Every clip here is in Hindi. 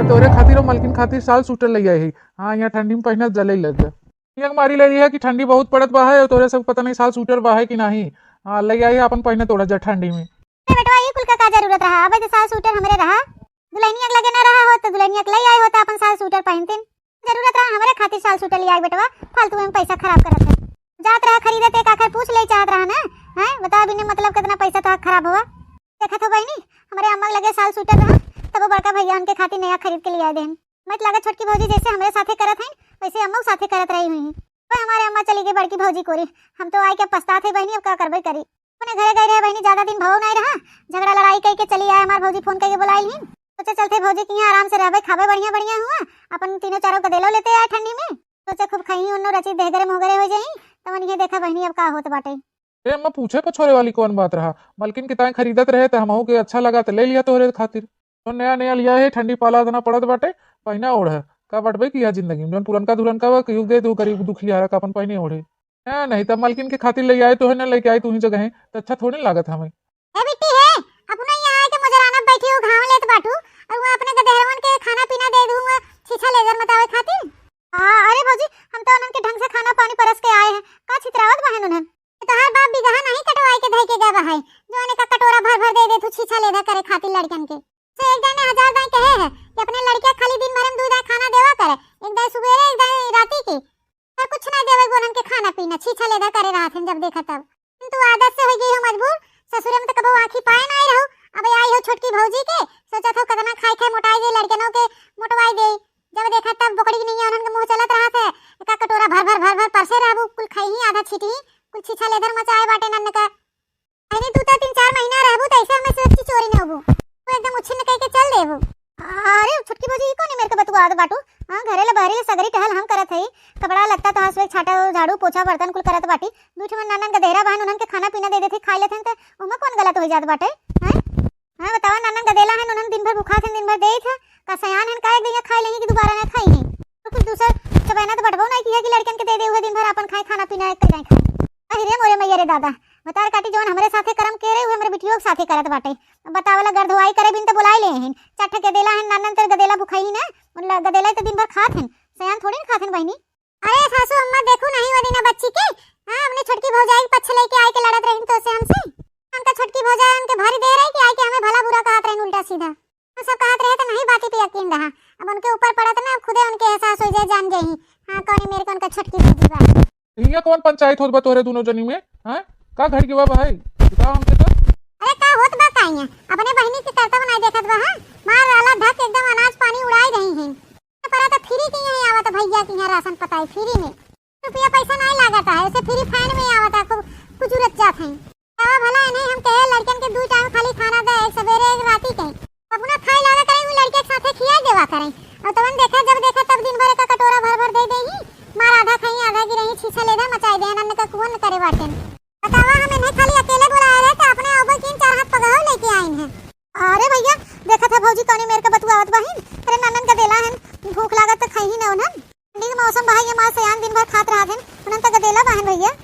तोरे खातिर और मलकिन खातिर साल स्वेटर ले आई है। हाँ, यहाँ ठंडी में पहना जले लग यहाँ मारी ले रही है कि ठंडी बहुत पड़त बा है और तोरे सब पता नहीं साल स्वेटर बा है कि नहीं। हाँ, ले आई है अपन पहने तोड़ा जा ठंडी में। बेटवा ये कुल का जरूरत रहा, अब साल स्वेटर हमरे रहा, दुल्हनिया लगे ना रहा हो तो दुल्हनिया ले आई होता अपन साल स्वेटर पहनते। जरूरत रहा हमरे खातिर साल स्वेटर ले आई बेटवा, फालतू में पैसा खराब करत है। जात रहा खरीदते का आखिर पूछ ले चाहत रहा ना, हैं बता बिना मतलब कितना पैसा तो खराब हुआ। देखा तो बहनी हमारे अम्मा लगे साल स्वेटर रहा तब वो बड़का भैया उनके खातिर नया खरीद के ले आए देन। मत लगा छोटकी भौजी जैसे हमारे साथे करत हैं वैसे अम्मा साथे करत रही हुई। तो हमारे अम्मा चली गई बड़की भौजी कोरी, हम तो आई के पछतात है बहनी, अब क्या करबे करी। अपने घरे गए रहे बहनी, ज्यादा दिन भाव नहीं रहा, झगड़ा लड़ाई कई के चली आए। हमार भौजी फोन करके बुलाई ही, सोचे चलते भौजी की यहाँ आराम से रहबे, खाबे बढ़िया बढ़िया हुआ, अपन तीनों चारों गदेलो लेते आए ठंडी में, सोचे खूब खाई उन्नो रची देहगरे मोगरे हो जाई। तमन ये देखा बहनी अब का होत बाटे। ए अम्मा पूछे पछोरे वाली कौन बात रहा, मलकिन के ताए खरीदत रहे तो हमहू के अच्छा लगा तो ले लिया तोहरे खातिर। तो नया नया लिया है, ठंडी पाला देना पड़त बाटे, पहना ओढ़ का बटबे किया जिंदगी में। पुरनका दुल्हनका बा युग दे तू करीब दुखिया का अपन पहने ओढ़े। नहीं तब मलकिन के खातिर ले आए तो है ना, लेके आई तू ही जगह तो अच्छा थोड़ी लागत हमें। ए बिट्टी है अपना यहाँ आके मुजराना बैठी हो घाव लेत बाटू और वो अपने गधेरवन के खाना पीना दे दूंगा छीछा लेजर मतावे खातिर। हां अरे भौजी हम तो उनन के ढंग से खाना पानी परस के आए हैं, का छितरावत बहन उन्हन तोहार बाप बिगहा नहीं कटवाई के धई के गए बहाई जो ने का कटोरा भर भर दे दे तू छीछा लेधा करे खातिर लड़कन के। से एक दाने हजार दाई कहे है कि अपने लड़कियां खाली दिन भर में दूध है खाना देवा करे, एक दाई सुबेरे एक दाई राती की, पर कुछ ना देवे उन्हन के खाना पीना छीछा लेधा करे रहा थे जब देखा तब। तू आदत से हो गई हो मजबूर, ससुरे में तो कबो आंखी पाए ना रहो, अब आई हो छोटकी भौजी के सोचा था कदना खाई खाई मोटाई दे लड़कनों के मोटवाई दे, जब देखा तब बोकड़ी नहीं है उन्हन के मुंह चलत रहा थे का कटोरा भर भर भर भर परसे रहबू कुल खाई ही आधा छीटी कुल छीछा लेधर मचाए बाटे नन्न का। अरे तू तो 3-4 महीना रहबू त ऐसे हमें से चोरी न होबू, तू एकदम उछिन कह के चल देबू। अरे छोटकी भौजी कोनी मेरे के बतुआ बाटू। हां घरे ले बहरे सगरी टहल हम करत हई, कपड़ा लगता तो हसवे छाटा झाड़ू पोछा बर्तन कुल करत बाटी, दूठ में नानन गदेरा बहन उन्हन के खाना पीना दे देथे खाई लेथन त ओमा कौन गलत हो जात बाटे। हैं हां बतावा नानन गदेला है उन्हन दिन भर भूखा थे दिन भर देई था का सयान हन का एक दिन खाई लेही कि दोबारा ना खाई नहीं, तो कुछ दूसरा चबैना तो बटबो नहीं किया कि लड़कन के दे दे हुए दिन भर अपन खाए खाना पीना एक नहीं खाए। अरे मोरे मैया रे दादा बतार काटी जोन हमरे साथे करम के रे हुए हमरे बिटियो के साथे करत बाटे, बतावला गर्दवाई करे बिन त बुलाई ले हन चाठ के देला हन नानन तर गदेला भुखाई ही ना, उन गदेला तो दिन भर खात हन सयान थोड़ी खात हन बहनी। अरे सासू अम्मा देखो नहीं वो दिना बच्ची के हां हमने छोटकी भौजाई के पछ लेके आए के लड़त रहिन तो से हमसे, उनका छोटकी भौजाई उनके भारी दे रही कि आए के हमें भला बुरा कहत रहन उल्टा सीधा, हम सब कहत रहे तो नहीं बाती पे यकीन रहा, अब उनके ऊपर पड़त ना खुदे उनके एहसास हो जाए जान गई। हां कौन मेरे को उनका छोटकी भौजी बा इया कौन पंचायत होत बा तोरे दोनों जनी में। हैं का घर के बा भाई बताओ हमके तो। अरे का होत बा काइया अपने बहिनी के करतब नहीं देखत बा, हां मार वाला धक एकदम अनाज पानी उड़ाई रही हैं, परा तो फ्री की नहीं आवत भैया की यहाँ राशन पताई फ्री में रुपया पैसा नहीं लागत है, ऐसे फ्री फाइन में आवत है खूब कुछ उरत जात है। का भला नहीं हम कहे लड़कन के 2 टाइम खाली खाना दे, एक सवेरे एक राती के अपना खाई लागा करें वो लड़के के साथे खिया देवा करें, और तवन देखा जब देखा तब दिन भर का कटोरा भर भर दे देही, मार आधा खाई आधा की रही छीछा लेदा मचाई दे नन्न का कुवन करे बाटे। बतावा हमें नहीं खाली अकेले बुलाए रहे तो अपने ओबो 3-4 हाथ पगाव लेके आइन है। अरे भैया देखा था भौजी कौनी मेरे का बतुआवत बहिन, अरे ननन का देला हन भूख लागत त खाई ही न उन्हन, ठंडी के मौसम भाई ये मां सयान दिन भर खात रहा हन उन्हन त गदेला बहन भैया।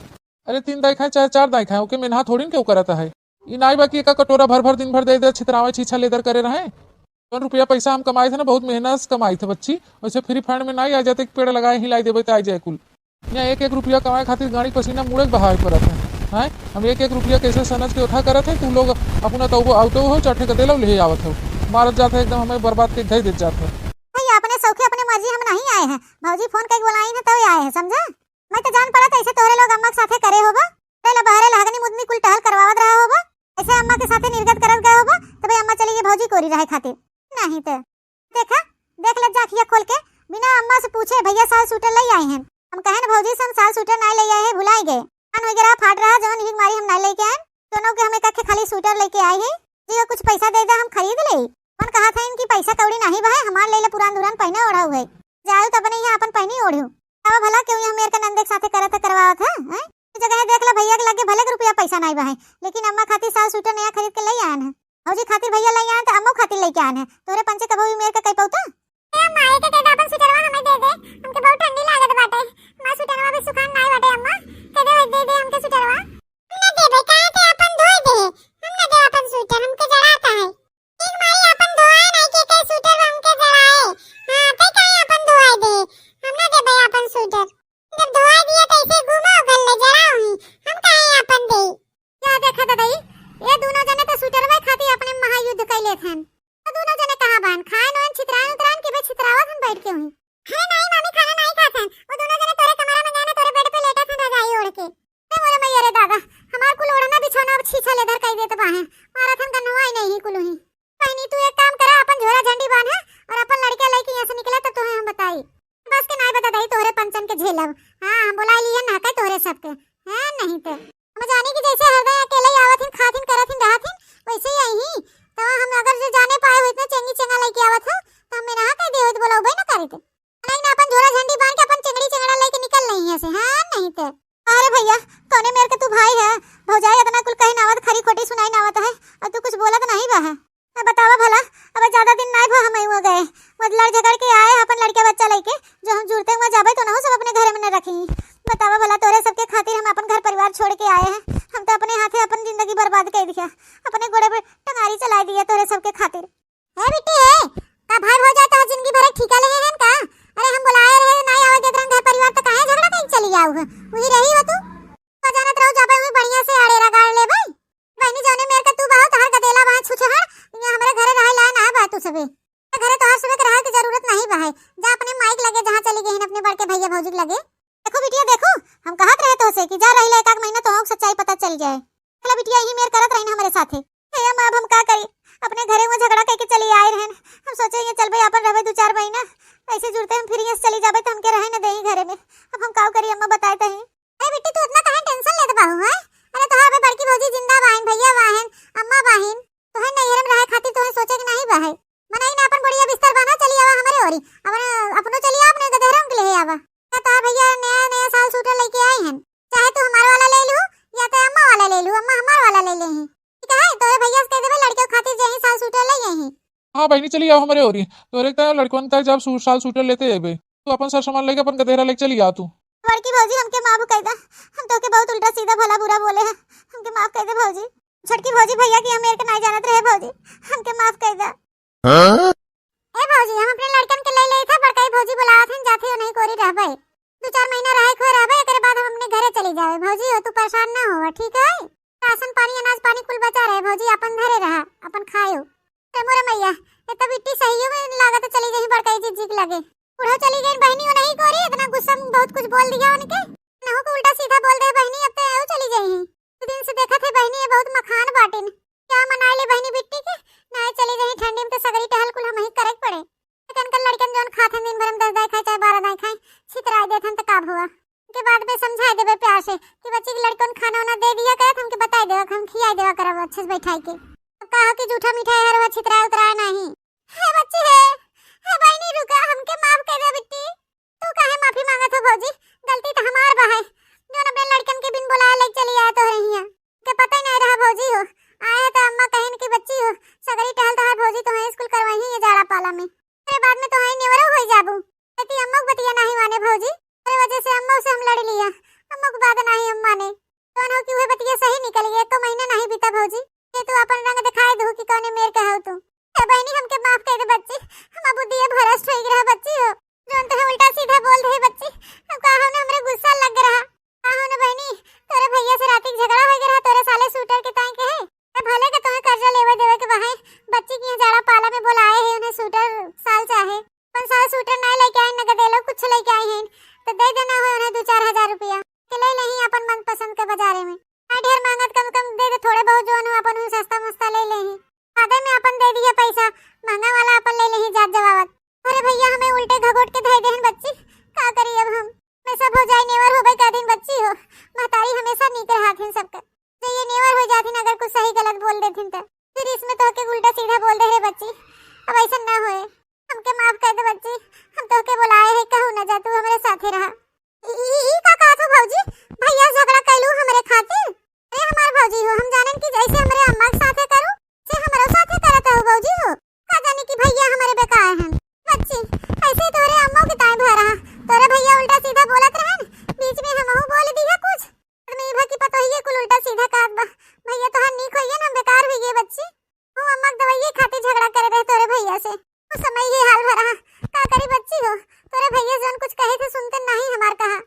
अरे 3 दाई खाए चाहे 4 दाई खाए ओके मेनहा थोड़ी क्यों करता है, ई नाई बाकी एक कटोरा भर भर दिन भर दे दे छितरावे छीछा लेदर करे रहे। तो रुपया पैसा हम कमाए थे ना, बहुत मेहनत से कमाई थे बच्ची, वैसे फ्री फंड में नहीं आ जाते पेड़ लगाए हिलाई देवे तो आ जाए कुल। यहाँ 1-1 रुपया कमाए खातिर गाड़ी पसीना मुड़े बहावे पड़त है। हैं हम 1-1 रुपया कैसे सनज के उठा करत है, तू लोग अपना तो आउटो हो चाटे के देला ले आवत हो मारत जाते एकदम हमें बर्बाद के धई देत जात है। भैया अपने सौखे अपने मर्जी हम नहीं आए हैं, भौजी फोन करके बुलाई है तब आए हैं समझा। मैं तो जान पड़ा था ऐसे तोरे लोग अम्मा के साथे करे होबा, पहले बहरे लागनी मुदनी कुल टहल करवावत रहा होबा, ऐसे अम्मा के साथे निर्गत करत गए होबा तबे अम्मा चली गई भौजी कोरी रहे खातिर। नहीं तो देखा देख ले जाखिया खोल के बिना अम्मा से पूछे भैया साल स्वेटर ले आए हैं, हम कहे न भौजी से हम साल स्वेटर नहीं ले आए हैं भुलाई गए, कान वगैरह फाट रहा जवन हिग मारी हम नहीं लेके आए, दोनों के हमें कहे खाली स्वेटर लेके आए हैं जी कुछ पैसा दे दे हम खरीद ले, मन कहा था इनकी पैसा कौड़ी नहीं भाई हमार ले ले पुरान दुरान पहने ओढ़ा हुए जाओ तो अपने यहाँ अपन पहनी ओढ़ू अब भला क्यों यहाँ मेरे का नंदे के साथे करत करवावा था हैं जगह देख ला भैया के लगे भले रुपया पैसा नहीं बा, लेकिन अम्मा खातिर साल स्वेटर नया खरीद के ले आए हैं, भौजी खातिर भैया ले आए तो अम्मा खातिर लेके आए हैं, तोरे पंचे कबो भी मेरे का कई पौता अम्मा ये के दे अपन स्वेटरवा हमें दे दे, हमके बहुत ठंडी लागत बाटे, मां स्वेटरवा भी सुखान नहीं बाटे अम्मा के दे हमके स्वेटरवा ना दे भाई काहे के अपन धोई दे, हम ना दे अपन स्वेटर हमके जड़ाता है ठीक मारी अपन धोए नहीं के स्वेटर हमके जड़ाए कहां बान खाए नोन छितरान उतरान के बे छितरावत हम बैठ के हुई है नहीं मम्मी खाना नहीं खातन वो दोनों जने तोरे कमरा में गए ना तोरे बेड पे लेटा था रजाई ओढ़ के ते मोरे मैया रे दादा हमार कुल ओढ़ना बिछौना अब छीछा लेदर कई देत बाहे मारा थन कन्नवा ही नहीं कुल ही बहनी तू एक काम करा अपन झोरा झंडी बांध और अपन लड़का लेके यहां से निकला तो तुम्हें हम बताई बस के नहीं बता दई तोरे पंचन के झेलब हां हम बुला लिए ना कई तोरे सबके हैं नहीं तो हम जाने की जैसे हृदय अकेले आवत हिन खातिन करत हिन रहत हिन वैसे ही आई तो हम अगर जो जाने पाए हो इतना चंगी चंगा लेके आवत हो तो हमें ना कह दे हो तो बोलो भाई ना करी थे नहीं ना अपन झोरा झंडी बांध के अपन चिंगड़ी चिंगड़ा लेके निकल नहीं है से हां नहीं तो अरे भैया तोने मेरे के तू भाई है भौजाई इतना कुल कहीं नावत खरी खोटी सुनाई नावत है और तू कुछ बोलत नहीं बा है बतावा भला अब ज्यादा दिन नहीं भा हम हुआ गए बदलड़ झगड़ के आए अपन लड़के बच्चा लेके जो हम जुड़ते हुए जाबे तो ना सब अपने घर में न रखी बतावा भला तोरे सबके खातिर हम अपन घर परिवार छोड़ के आए हैं हम तो अपने हाथे अपन जिंदगी बर्बाद कर दिया अपने घोड़े पे टंगारी चला दिया तोरे सबके खातिर है बेटी है का भाई हो जाता है जिंदगी भर ठिका ले हैं का अरे हम बुलाए रहे नहीं आवे देत घर परिवार तो काहे झगड़ा कहीं चली जाऊ है वही रही हो तू जानत रहो जाबे में बढ़िया से आड़े रगाड़ ले भाई बहनी जाने मेरे का तू बहुत हर गदेला वहां छुछहर ये हमारे घरे रह ला ना बा तू सबे घरे तो हर सुबह रहे की जरूरत नहीं बा है जा अपने माइक लगे जहां चली गई अपने बड़के भैया भौजी लगे देखो बिटिया देखो हम कहत रहे तो से कि जा रही एक महीना तो हम सच्चाई पता चल जाए चला बिटिया यही मेर करत रही हमारे साथे हे हम अब हम का करी अपने घरे में झगड़ा करके चली आए रहन हम सोचे ये चल भाई अपन रहबे 2-4 महीना ऐसे जुड़ते हम फिर ये चली जाबे तो हमके रहे न देही घरे में अब हम का करी अम्मा बताए तही अरे बेटी तू इतना काहे टेंशन लेत बाहू है अरे तोहार बे बड़की भौजी जिंदा बाहिन भैया बाहिन अम्मा बाहिन तोहे नैहर में रहे खातिर तोहे सोचे कि नहीं बाहे मनाई ना अपन बढ़िया बिस्तर बना चली आवा हमारे ओरी अपन अपनो चली आ अपने गधेरम के ले आवा क्या तोहार भैया नया नया साल सूटर लेके आए हैं चाहे तू हमारा वाला ले लू या तो अम्मा वाला ले लू अम्मा हमारा वाला ले ले हैं ठीक है तोरे भैया से कह देबे लड़के खातिर जही साल सूटर ले यही हाँ बहनी चली आओ हमारे ओरी तोरे का लड़कन तक जब साल सूटर लेते एबे तू अपन सर सामान लेके अपन गधेरा लेके चली आ तू बड़की भौजी हमके माफ कर दे हम तो के बहुत उल्टा सीधा भला बुरा बोले हैं हमके माफ कर दे भौजी छोटकी भौजी भैया की हम मेरे के नहीं जानत रहे भौजी हमके माफ कर दे ए भौजी हम अपने लड़कन के ले था बड़काई भौजी बुलावत हैं जाथे हो नहीं कोरी रहबे 2-4 महीना रहे खो रहबे एकरे बाद हम अपने घरे चली जावे भौजी हो तू परेशान ना हो ठीक है राशन पानी अनाज पानी कुल बचा रहे भौजी अपन घरे रहा अपन खायो ते मोरे मैया ए तब इट्टी सही में लागत चली गई बड़काई जी लगे बुढ़ा चली गई बहनी नहीं कोरी इतना गुस्सा में बहुत कुछ बोल दिया उनके ना को उल्टा सीधा बोल दे बहनी अब तो ऐसे चली गई हैं दिन से देखा थे बहनी ये बहुत मखान बाटिन क्या मनाई ले बहनी बिट्टी के ना चली गई ठंडी में तो सगरी टहल कुल हम ही करे पड़े लेकिन कल लड़कन जोन खाते दिन भर में 10 दाई खाए चाहे 12 दाई खाए छितराई देथन तो काब हुआ के बाद में समझाए देबे प्यार से कि बच्ची के लड़कन खाना वाना दे दिया करे हमके बताई देवा हम खियाई देवा करब अच्छे से बैठाई के कहा कि झूठा मिठाई हर छितराई उतराय नहीं है बच्ची है बहनी रुका हमके माफ कर दे बिट्टी तू काहे माफी मांगत हो भौजी गलती तो हमार बा है जोन अपने लड़कन के बिन बुलाए ले चली आए तो रही है के पता ही नहीं रहा भौजी हो आए तो अम्मा कहिन की बच्ची हो सगरी टहल तो भौजी तो है स्कूल करवाई ये जाड़ा पाला में फिर बाद में तो है नेवरो हो जाबू एती अम्मा को बतिया नहीं माने भौजी तेरे वजह से अम्मा से हम लड़ लिया अम्मा को बात नहीं अम्मा ने तो हो कि वह बतिया सही निकल गई तो महीना नहीं बीता भौजी ये तू अपन रंग दिखाए दो कि कौने मेर कहू तू ए बहनी हमके माफ कर दे बच्ची हम बुद्धि भरस ठोक रहा बच्ची हो जोन तो उल्टा सीधा बोल रही बच्ची हम कहा ने हमरे गुस्सा लग रहा कहा ने बहनी तोरे भैया से राती झगड़ा हो गया तोरे साले शूटर के ताई के है भले के तोहे कर्जा लेवे देवे के बहाए बच्ची की जाड़ा पाला में बुलाए है उन्हें शूटर साल चाहे पर साल शूटर नहीं लेके आए नगद दे लो कुछ लेके आए हैं तो दे देना हो उन्हें 2-4 हजार रुपया के ले नहीं अपन मन पसंद के बाजारे में आ ढेर मांगत कम दे दे थोड़े बहुत जोन हो अपन सस्ता मस्ता ले ले आधे में अपन दे दिया पैसा महंगा वाला अपन ले ले जात जवाबत अरे भैया हमें उल्टे घगोट के धई देहन बच्ची का करी अब हम मैं सब हो जाए नेवर हो गई का दिन बच्ची हो महतारी हमेशा नीचे हाथ हैं सबका तो ये नेवर हो जाती अगर कुछ सही गलत बोल देती तो फिर इसमें तो के उल्टा सीधा बोल दे रे बच्ची अब ऐसा ना होए हमके माफ कर दे बच्ची हम तो के बुलाए है कहू ना जा तू हमारे साथे रहा ई का कहा तो भौजी भैया झगड़ा कैलू हमरे खातिर अरे हमार भौजी हो हम जानन कि जैसे हमरे अम्मा के साथे करू से हमरो साथे करत हो भौजी हो का जाने कि भैया हमारे बेकार हैं बच्ची ऐसे तोरे अम्मा के ताई भरा तोरे भैया उल्टा सीधा बोलत रहन बीच में हमहू बोल दिया कुछ में इभा की पतो ही कुल उल्टा सीधा काट बा भैया तो हम नीक होइए ना बेकार होइए बच्ची हूं अम्मा के दवाई खातिर झगड़ा करे रहे तोरे भैया से उस समय ये हाल भरा का करी बच्ची हो तोरे भैया जोन कुछ कहे थे सुनते नहीं हमार कहा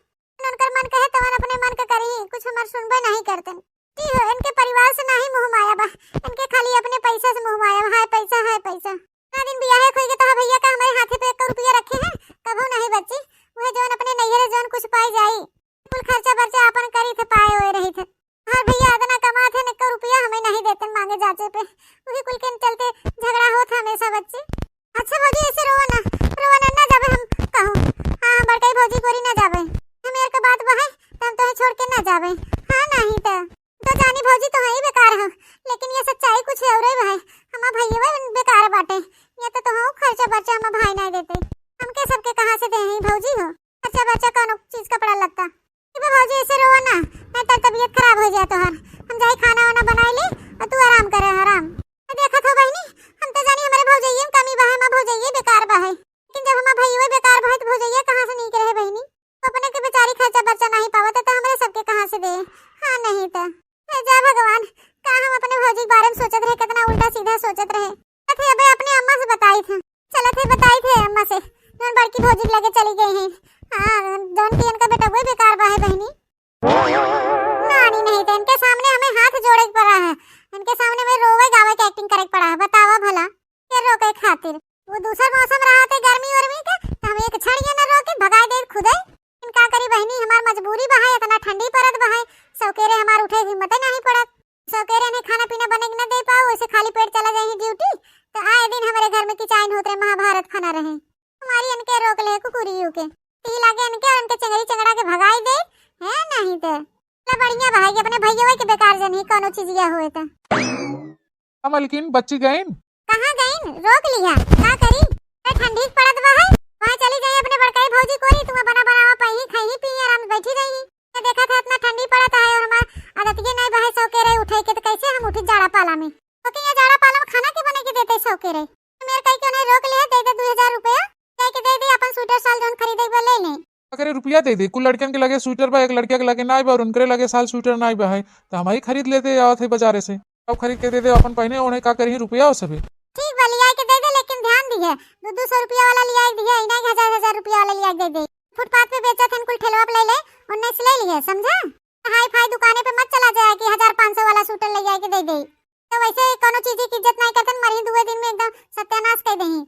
उनकर मन कहे तवन अपने मन का करी कुछ हमार सुनबे नहीं करते की हो इनके परिवार से नहीं मोह माया बा इनके खाली अपने पैसा से मोह माया है पैसा ना दिन बियाह तो हाँ खर्चा बर्चा हम भाई नहीं देते, हमके सबके कहाँ से दे ही भौजी हो खर्चा बर्चा कौन चीज कपड़ा लगता। कि भौजी ऐसे रोवा ना, नहीं तो तबीयत खराब हो जाए तोहर। हम जाई खाना वाना बनाई ले और तू आराम करे आराम। देखा तो बहनी, हम तो जानी हमारे भौजैया में कमी बा है, मां भौजैया बेकार बा है, लेकिन जब हमार भैया बेकार बा है तो भौजैया कहाँ से नहीं करे बहनी। तो अपने के बेचारी खर्चा बर्चा नहीं पावत तो हमरे सबके कहाँ से दे। हाँ नहीं तो जा भगवान, का हम अपने भौजी के बारे में सोचत रहे, कितना उल्टा सीधा सोचत रहे। थे अबे अपने अम्मा से बताई थे, चला थे बताई थे अम्मा से, जोन बड़की भौजी लगे चली गई हैं। हाँ जोन की इनका बेटा वही बेकार बा है बहनी। नानी नहीं थे, इनके सामने हमें हाथ जोड़े पड़ा है, इनके सामने में रोवे गावे के एक्टिंग करे पड़ा है। बतावा भला के रोके खातिर वो दूसरा मौसम रहा थे गर्मी वर्मी का, तो हम एक छड़िया न रोके भगा दे खुदे। इनका करी बहनी, हमार मजबूरी बा है, इतना ठंडी पड़त बा है, सौकेरे हमार उठे हिम्मत नहीं पड़त। सौकेरे ने खाना पीना बने न दे पाओ, वैसे खाली पेट चला जाए ड्यूटी तो आए दिन हमारे घर में किचाइन होते महाभारत खाना रहे। हमारी इनके रोक ले कुकुरियों के ती लागे इनके, और इनके चंगड़ी चंगड़ा के भगाई दे है नहीं तो बढ़िया भाई अपने भैया के बेकार जन ही कोनो चीज या हुए था। मलकिन बच्ची गई कहाँ गई, रोक लिया का करी। ठंडी पड़त बा है, वहां चली जाई अपने बड़काई भौजी कोरी, तुम बना बनावा पही खाई पी आराम से बैठी रही। मैं देखा था इतना ठंडी पड़त है और हमार आदत ये नहीं बा सौकेरे उठे के, तो कैसे हम उठी जाड़ा पाला में। तो क्या जाड़ा पाला में खाना के बने के देते सौकेरे। मेरे कई क्यों नहीं रोक लिया, दे दे 2000 रुपया दे के दे दे अपन स्वेटर साल जोन खरीदे बा ले ले। अगर रुपया दे दे, कुल लड़कियन के लगे स्वेटर बा, एक लड़किया के लगे नाई बा और उनके लगे साल स्वेटर नाई बा है, तो हम ही खरीद लेते आवत है बाजारे से। अब खरीद के दे दे अपन पहने उन्हें का करी रुपया हो सभी। ठीक बा लिया के दे दे, लेकिन ध्यान दिए 200 रुपया वाला लिया दिए, इना 1000 रुपया वाला लिया दे दे। फुटपाथ पे बेचा थे कुल ठेलवा पे ले ले, उन्ने से ले लिए समझा। हाई फाई दुकाने पे मत चला जाए कि 1500 वाला स्वेटर ले जाके दे दे, तो वैसे कोनो चीज की इज्जत नहीं करतन, मरी दुए दिन में एकदम सत्यानाश कर देही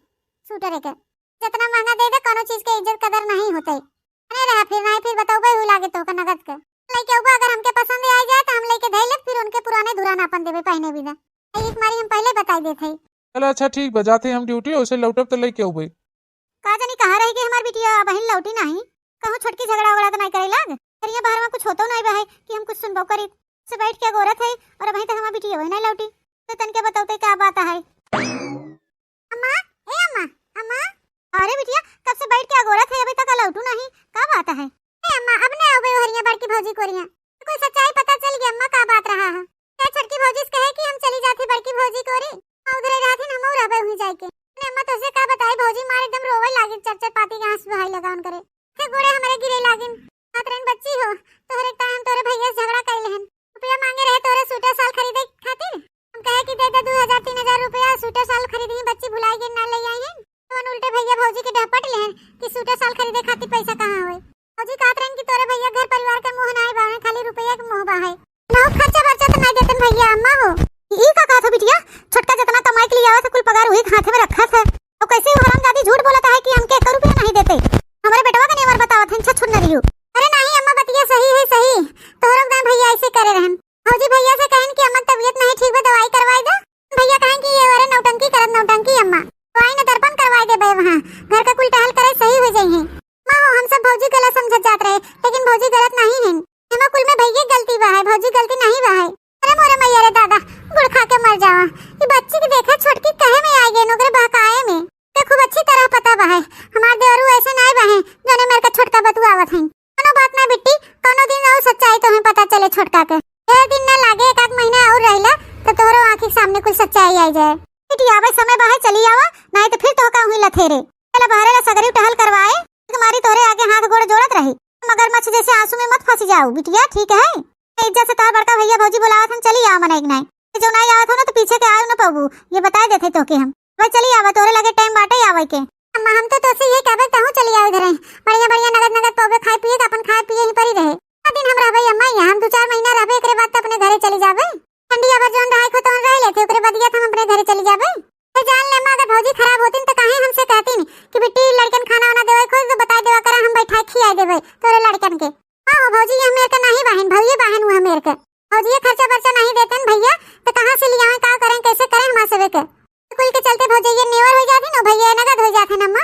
स्वेटर के। जितना महंगा दे दे कोनो चीज के इज्जत कदर नहीं होते। अरे रहा फिर नहीं फिर बताओ भाई लागे तो का नगद के लेके ऊपर, अगर हमके पसंद आ जाए तो हम लेके धै ले, फिर उनके पुराने धुराना अपन देवे पहने भी ना। एक मारी हम पहले बताई देथे। चलो अच्छा ठीक बजाते हम ड्यूटी, उसे लौटब तो लेके आऊ भाई। का जानी कहां रही कि हमार बिटिया बहन लौटी नहीं, कहूं छोटकी झगड़ा वगड़ा तो नहीं करे लाग। करिया बाहर में कुछ होतो नहीं बा है कि हम कुछ सुनबो करी से बैठ के गोरत है, और वहीं तक हमार बिटिया वही नहीं लौटी। तो तन के बताओ क्या बात है। अम्मा ए अम्मा अम्मा, अरे बिटिया कब से बैठ के गोरत है, अभी तक लौटू नहीं, का बात है। ए अम्मा अब ने आवे हरिया बड़की भौजी कोरिया, कोई सच्चाई पता चल गई अम्मा का बात रहा है। क्या छोटकी भौजी से कहे कि हम चली जाती बड़की भौजी कोरी, उधर रहती हम और रहबे हुई जाए के। अम्मा तो से का बताई भौजी मार एकदम रोवे लागी, चरचर पाती घास भाई लगान करे से गोड़े हमारे गिरे लागिन। मातरन बच्ची हो तोरे टाइम तोरे भैया से झगड़ा कर लेहन, रुपया मांगे रहे तोरे स्वेटर साल खरीदे खातिर। हम कहे कि दे दे 2000 3000 रुपया स्वेटर साल खरीदी, बच्ची भुलाई के ना ले आई है। तो उल्टे भैया भौजी के ढपट लेहन कि स्वेटर साल खरीदे खातिर पैसा कहां होए। भौजी कहत रहन कि तोरे भैया घर परिवार के मोह नहीं बावे, खाली रुपया के मोह बा है, ना खर्चा बर्चा तो नहीं देतन भैया। अम्मा हो ई का कहा था बिटिया, छोटका जितना कमाई के लिए आवा था कुल पगार वही हाथ में रखा था, तो कैसे हरामजादी झूठ बोलता है कि हमके 1 रुपया नहीं देते। हमारे बेटवा का नेवर बतावत है छछ न रियो। अरे नहीं अम्मा बतिया सही है सही, तोहरा दान भैया ऐसे करे रहन। भौजी भैया से कहन कि अम्मा तबीयत नहीं ठीक बा दवाई करवाई दे, भैया कहन कि ये वारे नौटंकी करत नौटंकी अम्मा दवाई न दर्पण करवाई दे बे, वहां घर का कुल टहल करे सही हो जाई है। मां हो हम सब भौजी गलत समझ जात रहे, लेकिन भौजी गलत नहीं है, हमा कुल में भैया गलती बा है, भौजी गलती नहीं बा है। अरे मोरे मैया रे दादा गुड़ खा के मर जावा, ये बच्ची की देखा छोटकी कहे में आ गई नौकरे बहकाए में, ते खूब अच्छी तरह पता बा है हमार देवरू ऐसे नहीं बा है जने मेरे का छोटका बतुआवत है। कोनो बात ना बिट्टी, कोनो दिन और सच्चाई तो हमें पता चले छोटका के, एक दिन ना लागे एक आध महीना और रहला तो तोरो आंखी के सामने कुछ सच्चाई आ जाए। बिट्टी आवे समय बा है चली आवा, नहीं तो फिर तो का हुई लथेरे चला बाहर ला सगरी टहल करवाए, तुम्हारी तोरे आगे हाथ गोड़ जोड़त रही, मगरमच्छ जैसे आंसू में मत फंस जाओ बिटिया ठीक है। इज्जत से तार बड़का भैया भौजी बुलावत हम चली आ मने एक नहीं, जो नहीं आवत हो ना तो पीछे के आयो ना पबू, ये बता देते तो के हम वह चली आवा, तोरे लगे टाइम बाटे आवे के। अम्मा हम तो से ये कहबे कहूं चली आवे घरे, बढ़िया बढ़िया नगद नगद पबे खाए पिए अपन खाए पिए ही परी रहे। आ दिन हम रहबे अम्मा यहां, हम 2-4 महीना रहबे, एकरे बाद तो अपने घरे चली जाबे। ठंडी आवर जोन रहे को तोन रह लेते, ओकरे बाद हम अपने घरे चली जाबे। तो जान ले अम्मा, अगर भौजी खराब होतीन तो काहे हमसे कहतीन कि बेटी लड़कन खाना वाना देवे खुद तो बता देवा करा, हम बैठा खिया देवे तोरे लड़कन के। हां भौजी ये मेरे का नहीं बहन, भौजी बहन हुआ मेरे का, भौजी खर्चा बर्चा नहीं देतन भैया, तो कहां से लियावे का करें कैसे करें हमार सबे के। कुल के चलते भौजी ये नेवर हो जाती ना, भैया नगद हो जाते अम्मा।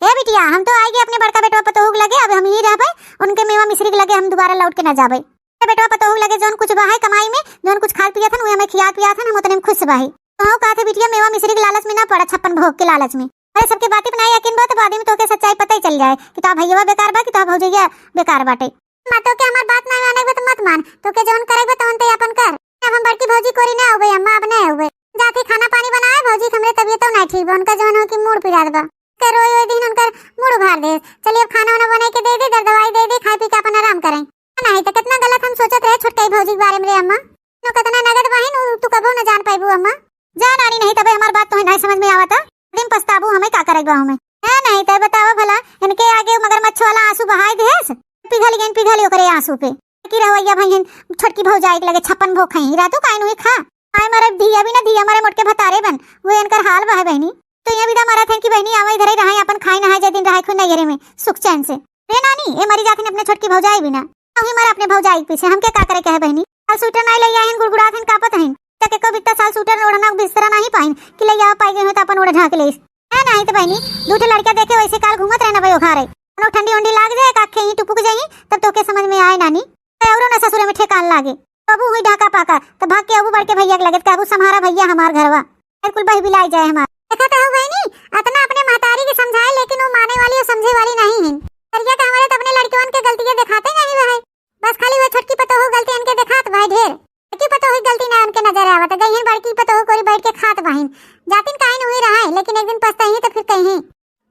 ए बिटिया हम तो आएगे अपने बड़का बेटवा पतोहू लगे, अब हम यही रहबे, उनके मेवा मिश्री के लगे हम दोबारा लौट के ना जाबे। बेटवा पतोहू लगे जोन कुछ बाहे कमाई में, जोन कुछ खा पिया था हमें खिया पिया था, हम उतने में खुश बाही। तो कहते बिटिया मेवा मिश्री के लालच में ना पड़ा, 56 भोग के लालच में। अरे सबके बातें बनाई यकीन बा तो बाद में तोके सच्चाई पता ही चल जाए कि तो भैया बेकार बा कि तो भौजैया बेकार बाटे। मातो के हमार बात नहीं मानेबे तो मत मान, तोके जौन करेबे तौन ते अपन कर। अब हम बड़की भौजी कोरी ना होबे, अम्मा अब नहीं होबे। जाके खाना पानी बनाए भौजी, हमरे तबीयत तो नहीं ठीक बा, उनका जौन हो कि मूड पिरात बा के रोई ओई दिन उनका मूड उभार दे। चलिए अब खाना वाना बना के दे दे, दवाई दे दे, खाए पी के अपन आराम करें। नहीं तो कितना गलत हम सोचत रहे छोटकाई भौजी के बारे में रे अम्मा। नो कितना नगद बहिन तू कबो न जान पाइबू अम्मा। जान आनी नहीं तबे हमार बात तो नहीं समझ में आवता। दिन पछताबू हमें का करेगा हमें है नहीं तब बताओ भला इनके आगे मगरमच्छ वाला आंसू बहाई देस पिघली ओकरे आंसू पे की रवैया भईन छोटकी भौजाई लगे छप्पन भो खाई रातू काइन हुई खा आए मारे धिया भी ना धिया मारे मोटके भतारे बन वो इनकर हाल बह बहनी। तो ये विदा मारा थे कि बहनी आवे इधर ही रहे अपन खाई नहाए जे दिन रहे खुद नगरे में सुख चैन से रे नानी ए मरी जाथिन अपने छोटकी भौजाई बिना वही मारा अपने भौजाई पीछे हम क्या का करे कहे बहनी। साल सूटर नहीं ले आइन गुड़गुड़ा थिन कापत हइन तके को बित्ता साल सूटर ओढ़ना बिस्तरा नहीं पाइन कि ले आ पाई गए हो त अपन ओढ़ ढाक ले है नहीं तो बहनी दूठे लड़का देखे वैसे काल घूमत रहना भाई ओखारे नो ठंडी उंडी लाग जाए काखे ही टुपुक जाई तब तो के समझ में आए नानी औरो न ससुरे में ठेकान लागे अबू हुई ढाका पाका तो भाग के अबू बड़के भैया के लगे काबू सम्हारा भैया हमार घरवा बिल्कुल बही बिलाई जाए हमार देखा तो हो बहनी अतना अपने महतारी के समझाए लेकिन वो माने वाली और समझे वाली नहीं है। करिया के हमारे तो अपने लड़कियों के गलतियां दिखाते नहीं वह बस खाली वो छोटकी पतो हो गलती इनके दिखात भाई ढेर की पतो हुई गलती ना उनके नजर आवत गईन बड़की पतो हो कोई बैठ के खात बहिन जातिन काइन हुई रहा है लेकिन एक दिन पछताई तो फिर कहीं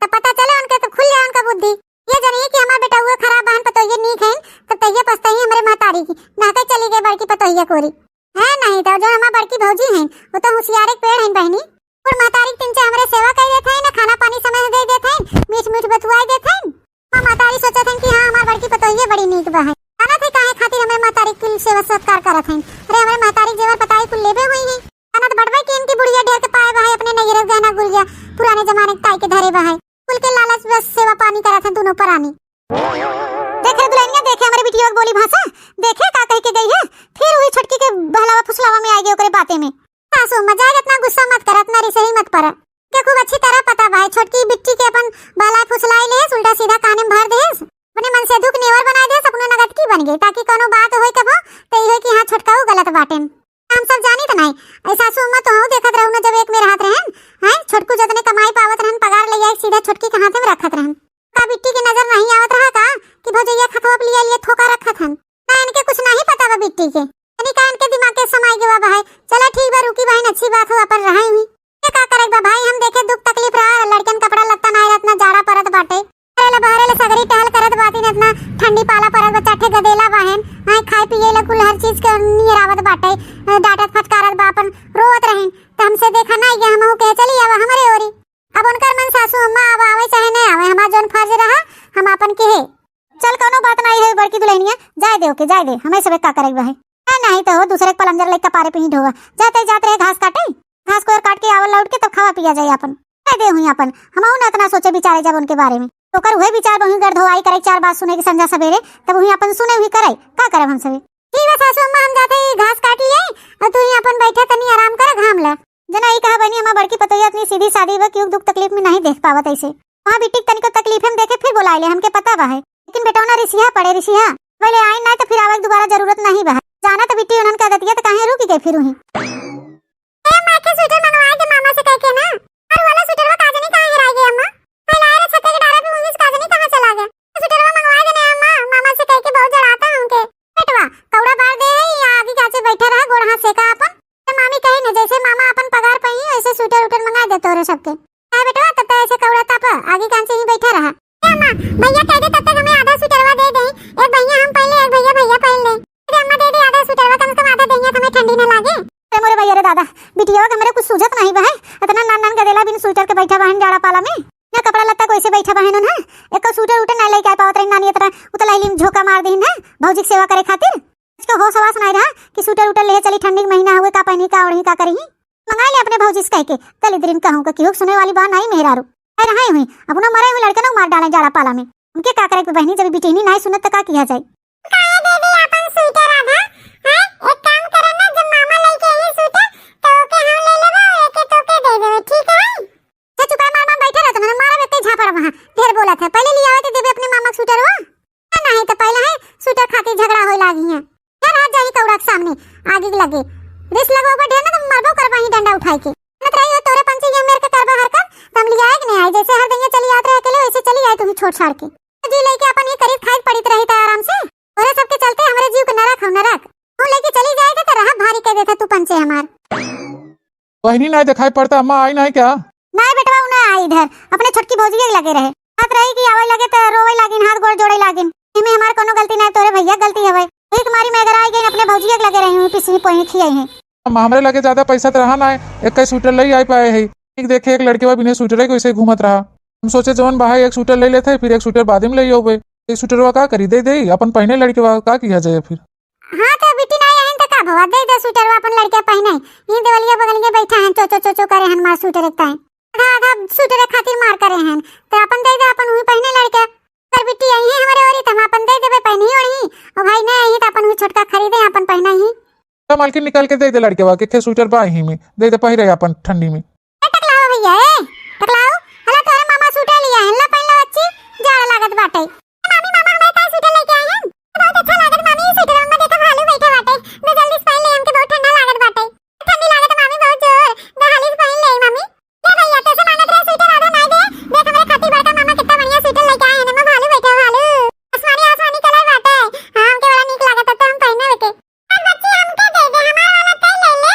तो पता चले उनके तो खुल जाए उनका बुद्धि ये जानिए कि हमारा बेटा हुआ खराब बहन पतो ये नीक है तब तैये पछताई हमारे महतारी की ना के चली गई बड़की पतो ये कोरी है नहीं तो जो हमारा बड़की भौजी है वो तो होशियार एक पेड़ है बहनी और महतारी तीन चार हमारे सेवा कर देते हैं ना खाना पानी समय दे देते हैं मीठ मीठ बतुआई देते हैं मां महतारी सोचते हैं कि हां हमारी बड़की पतो ये बड़ी नीक बा है खाना थे काहे खातिर हमें महतारी की सेवा सत्कार करत हैं। अरे हमारे महतारी जेवर पताई कुल लेबे हुई है खाना तो बड़वाई की इनकी बुढ़िया ढेर के पाए बा है अपने नैयर गहना गुड़िया पुराने जमाने के ताई के धरे बा है कुल के लालच बस सेवा पानी करत हैं दोनों परानी। देखे दुल्हनिया देखे हमारे बिटिया की बोली भाषा देखे का कह के गई है फिर वही छटकी के बहलावा फुसलावा में आ गई ओकरे बातें में सासू मजाक इतना गुस्सा मत कर इतना रिसे ही मत पर के खूब अच्छी तरह पता भाई छोटकी बिट्टी के अपन बहला फुसलाई ले उल्टा सीधा काने में भर देस अपने मन से दुख नेवर बना दे अपने नगद की बन गई ताकि कोनो बात होई कबो तो ये कि हां छोटकाऊ गलत बाटे हम सब जानी तो नहीं ऐसा सुम्मा तो हो देखत रहू ना जब एक में रहत रहन हैं छोटकू जतने कमाई पावत रहन पगार ले जाए सीधा छोटकी के हाथ में रखत रहन का बिट्टी की नजर नहीं आवत रहा का कि भौजैया खतवा लिया लिए थोका रखत हन ना इनके कुछ नहीं पता बा बिट्टी के यानी का इनके दिमाग के समाई गवा भाई चला ठीक बा रुकी बहन अच्छी बात हो अपन रहे हुई ये का करे बा भाई हम देखे दुख तकलीफ रहा लड़कन कपड़ा लत्ता नहीं इतना जाड़ा परत बाटे अरे बहरे ले सगरी टहल करत बाती ने इतना ठंडी पाला परत बच्चा ठे गदेला बहन हां खाए पिए ले कुल हर चीज के निरावत बाटे डांटत फटकारत बापन रोवत रहे त हमसे देखा नहीं कि हमहू कह चली आवा हमरे ओरी अब उनकर मन सासू अम्मा अब आवे चाहे नहीं आवे हमार जोन फर्ज रहा हम अपन के है चल कोनो बात नहीं है बड़की दुल्हनिया जाए दे ओके जाए दे हमें सब का करे है नहीं तो दूसरे के पलंजर लेके पारे पे ही ढोगा जाते जाते घास काटे घास को काट के आवल लौट के तब खावा पिया जाए अपन दे हुई अपन हमहू ना इतना सोचे बिचारे जब उनके बारे में तो कर हुए विचार बहु गर्द होई करे चार बात सुने की संजा सवेरे तब वही अपन सुने हुई करे का करब हम सभी ठीक है सासू अम्मा हम जाते घास काट लिए और तू ही अपन बैठे तनी आराम कर घाम ले जना ई कहा बनी हमार बड़की पतोया इतनी सीधी सादी बा क्यों दुख तकलीफ में नहीं देख पावत ऐसे वहां बिट्टी तनी को तकलीफ हम देखे फिर बुला ले हमके पता बा है लेकिन बेटा ना रिसिया पड़े रिसिया पहले आई ना तो फिर आवे दोबारा जरूरत नहीं बा जाना तो बिट्टी उनन का दतिया तो काहे रुकी गई फिर वही ए मां के स्वेटर मंगवा के मामा से कह के ना और वाला स्वेटर का काजनी कहां हेराई गई अम्मा पहले आए छत्ते के डारा पे मुंगी से काजनी कहां चला गया स्वेटर मंगवा देने अम्मा मामा से कह के बहुत जड़ाता हूं के बेटवा कौड़ा बार दे या आगे काचे बैठे रहा गोड़ हाथ सेका अपन तो मामी कहे न जैसे मामा अपन पगार पई ऐसे स्वेटर उटर मंगा दे तोरे सबके हां बेटवा तब तक ऐसे कौड़ा तापा आगे कांचे ही बैठा रहा अम्मा भैया कह दे तब तक हमें आधा स्वेटरवा दे दे एक भैया हम पहले एक भैया पहन ले अम्मा दे दे आधा स्वेटरवा कम से कम आधा देंगे हमें ठंडी न लागे मोरे भैया रे दादा बिटिया का मेरे कुछ सूझत नहीं बा है इतना नान नान गदेला बिन स्वेटर के बैठा बहन जाड़ा पाला में ना कपड़ा लत्ता कोइसे बैठा बहन ना एक स्वेटर उटर नहीं लेके आ पावत रही नानी इतना उतलाइली में झोका मार दीन है भौजी की सेवा करे खातिर इसको होश हवास नहीं रहा कि स्वेटर उटर ले चली ठंडी के महीना हुए का पहनी का ओढ़ी का करही मंगा ले अपने भौजी से कह के कल दिन कहूं कि सुने वाली बात नहीं मेहरारू है रहे हुई अपना मरे हुए लड़के ना मार डाले जाड़ा पाला में उनके का करे बहनी जब बिटिनी नहीं सुनत तो का किया जाए काहे दे दे अपन स्वेटर आधा है एक काम करे ना जब मामा लेके आई स्वेटर तो के हम ले लेबो एके तो के दे देबे ठीक है जे चुपा मामा बैठे रहत ना मारा बेटे झापड़ वहां ढेर बोला था पहले लिया आवे तो देबे अपने मामा के स्वेटर वा नहीं तो पहले है स्वेटर खातिर झगड़ा होय लागी है फिर आ जाई कौड़ा के सामने आगे लगे रिस लगो ढेर ना तो मरबो कर वही डंडा उठाई के मत रही हो तोरे पंचे ये मेरे के करबा हरकत तो हम लिया है कि नहीं आए? जैसे हर दिन चली आते रहे अकेले वैसे चली आए तुम छोड़ छाड़ के। जी लेके अपन ये करीब खाई पड़ी रही था आराम से, और सबके चलते हमारे जीव को नरक हो नरक। हम लेके चली जाएगा तो रहा भारी कह देता तू पंचे हमार। वही नहीं दिखाई पड़ता, अम्मा आई नहीं क्या? नहीं बेटवा उन्हें आई इधर अपने छोटकी भौजी के लगे रहे, हाथ रही कि आवे लगे तो रोवे लागिन, हाथ गोड़ जोड़े लागिन। इमे हमार कोनो गलती नहीं, तोरे भैया गलती है भाई। एक तुम्हारी मैं अगर आई गई अपने भौजी के लगे रही हूं, पिछली पोई खियाई है। अम्मा हमरे लगे ज्यादा पैसा तो रहा ना है, एक कई स्वेटर ले आई पाए है। एक देखे एक लड़के बिना स्वेटर के वैसे घूमत रहा। हम सोचे जवन बाहर एक स्वेटर ले लेते, फिर एक स्वेटर बाद में ले आओ। एक स्वेटर का करी दे अपन पहने लड़के का किया जाए फिर। हां तो बिटी नहीं आइन त का भवा दे स्वेटर अपन लड़के पहने। ये देवलिया बगलिया बैठा है चो चो चो करे हन मार स्वेटर एकता है आधा आधा स्वेटर खातिर मार करे हैं तो अपन दे दे अपन वही पहने लड़के। पर बिटी आई है हमारे ओरी तो हम अपन दे देबे पहनी ओढ़ी, और भाई नहीं आई तो अपन वही छोटका खरीदे अपन पहना ही। तो मालकिन निकाल के दे दे लड़के के स्वेटर बा ही में दे दे पहिरे अपन ठंडी में। टकलाओ भैया टकलाओ हला तोरे मामा स्वेटर लिया है, ला पहन ला अच्छी जाड़ा लागत बाटे। मामी मामा मैं का स्वेटर लेके आई हैं, बहुत अच्छा लागत मामी। स्वेटर में देखा भालू बैठे बाटे, मैं जल्दी से पहन ले, हमके बहुत ठंडा लागत बाटे। ठंडी लागत मामी बहुत जोर, मैं हाली से पहन ले मामी। ले भैया कैसे मांगत रहे स्वेटर आधा नहीं दे, देख हमारे खातिर बड़का मामा कितना बढ़िया स्वेटर लेके आए हैं ना। भालू बैठे भालू आसमानी आसमानी कलर बाटे। हां हमके वाला नीक लागत तो हम पहने लेके। अब बच्ची हमके दे दे, हमारा वाला तो ले ले।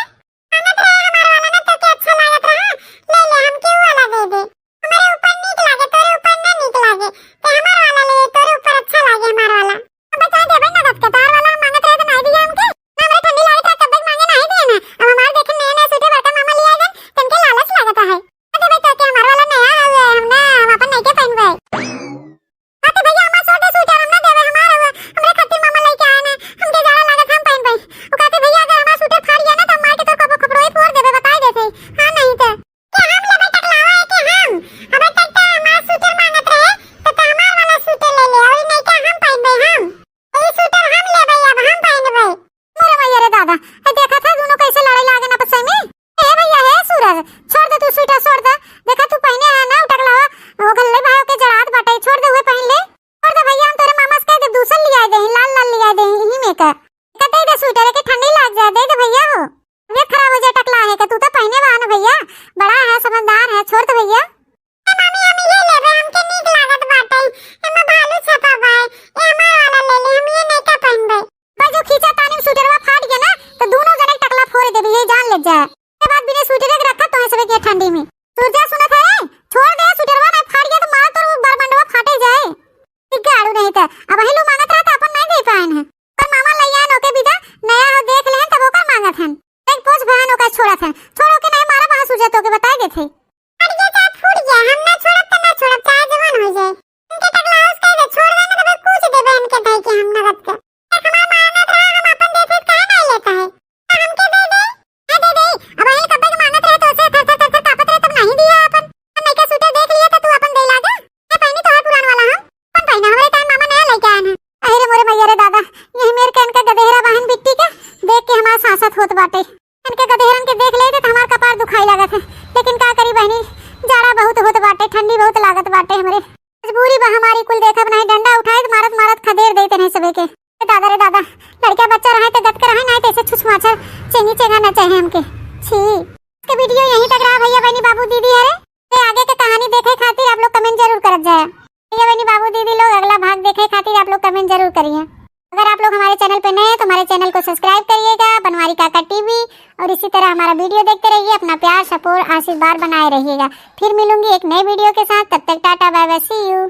मांगत रहे हमारा वाला ना तो क्या अच्छा लागत रहा, ले ले हमके वाला दे दे। हमारे ऊपर नीक लागे, तोरे ऊपर ना नीक लागे, तो हमारा वाला ले, तोरे ऊपर अच्छा लागे हमारा वाला। अब बता दे भाई ना दस के तार वाला मांगत रहे तो नहीं दिया हमके ना। हमारे ठंडी लागत रहा कब तक मांगे नहीं दिए ना। अब हमारे देखे नए नए स्वेटर बड़का मामा ले आए गन, तनके लालच लागत है। अरे भाई तो के हमारा वाला नया है, हम ना हम अपन नहीं के पहनबे। हां तो भैया हमारा छोटे स्वेटर हम ना देवे, हमारा हमरे खातिर मामा लेके आए ना, हमके जाड़ा लागत हम पहनबे। वो कहते भैया अगर हमारा स्वेटर फाड़ गया ना तो मार के तो कबो कपड़ों ही फोड़ देबे, बता देते। हां नहीं तो के हम लेबे टकलावा है कि हम अब तक तो हमारा स्वेटर मांगत रहे तो हमारा वाला स्वेटर ले ले, और नहीं के हम पहनबे। हम ये स्वेटर हम लेबे, अब हम पहनबे। मोरे मैया रे दादा ए देखा था दोनों कैसे लड़ाई लागन आपस में। ए भैया है सूरज छोड़ दे तू स्वेटर छोड़ दे, देखा तू पहने है ना टकलावा वो गल्ले भाई के जड़ात बाटे, छोड़ दे हुए पहन ले। छोड़ दे भैया हम तोरे मामा से कह दे दूसर लिया दे, लाल लाल लिया दे ही में का कहते दे स्वेटर के ठंडी लाग जाए, दे दे भैया हो ये खराब हो जाए टकला है का। तू तो पहने वाला भैया बड़ा है समझदार है, छोड़ दे भैया। मामी हम ये लेबे, हमके नीक लागत बाटे। एमा भालू छपा बा, ए हमारा वाला ले ले, हम ये नहीं का पहनबे। पर जो खींचा तानी में स्वेटरवा फाट गया ना तो दोनों जने टकला फोड़ देबे, ये जान ले जा। के बाद बिना स्वेटर के रखा तो सबे के ठंडी में सूरजा सुनत है, छोड़ दे स्वेटरवा नहीं फाट गया तो मार तो बरबंडवा फाटे जाए। गाड़ू नहीं था अब हेलो मांगत रहा था अपन नहीं दे पाए हैं, पर मामा लैया नोके बिदा नया हो देख लेन तब ओकर मांगत हन। एक पोछ बहन ओका छोड़ा था, छोड़ो के नहीं मारा वहां सूरजा तो के बताए दे थे। अरे ये चाप फूट गया, हम ना छोड़ब त ना छोड़ब, चाहे जवान हो जाए। इनके टकला हाउस कह दे छोड़ देना तो बस पूछ दे बहन के भाई के हम नगद के। एक हमारा मांगत रहा हम अपन देते काहे नहीं लेता है, तो हमके दे दे। हां दे दे, अब ये कब तक मांगत रहे तो उसे थर थर थर तापत रहे तब नहीं दिया अपन। मैं का स्वेटर देख लिया तो तू अपन दे ला दे। मैं पहनी तो है पुरान वाला हम अपन पहना, हमारे टाइम मामा नया लेके आए हैं। अरे मोरे मैया रे दादा यही मेरे के इनका गधेरा बहन बिट्टी के देख के हमारा सांसत होत बाटे। इनके गधेरन के देख ले तो हमार कपार दुखाई लागत है, लेकिन का करी बहनी जाड़ा बहुत होत बाटे, ठंडी बहुत लागत बाटे। हमरे मजबूरी बा हमारी, कुल देखब नहीं डंडा उठाए तो मारत मारत खदेर देते नहीं सबे के। दादा रे दादा लड़का बच्चा रहे तो गद के रहे नहीं तो ऐसे छुछ माछा चेंगी चेंगा न चाहे हमके। छी के वीडियो यहीं तक रहा भैया बहनी बाबू दीदी है रे, आगे के कहानी देखे खातिर आप लोग कमेंट जरूर करत जाए। भैया बहनी बाबू दीदी लोग अगला भाग देखे खातिर आप लोग कमेंट जरूर करिए। अगर आप लोग हमारे चैनल पे नए हैं तो हमारे चैनल को सब्सक्राइब करिएगा, बनवारी काका टीवी, और इसी तरह हमारा वीडियो देखते रहिए। अपना प्यार सपोर्ट आशीर्वाद बनाए रहिएगा। फिर मिलूंगी एक नए वीडियो के साथ, तब तक tata bye bye see you.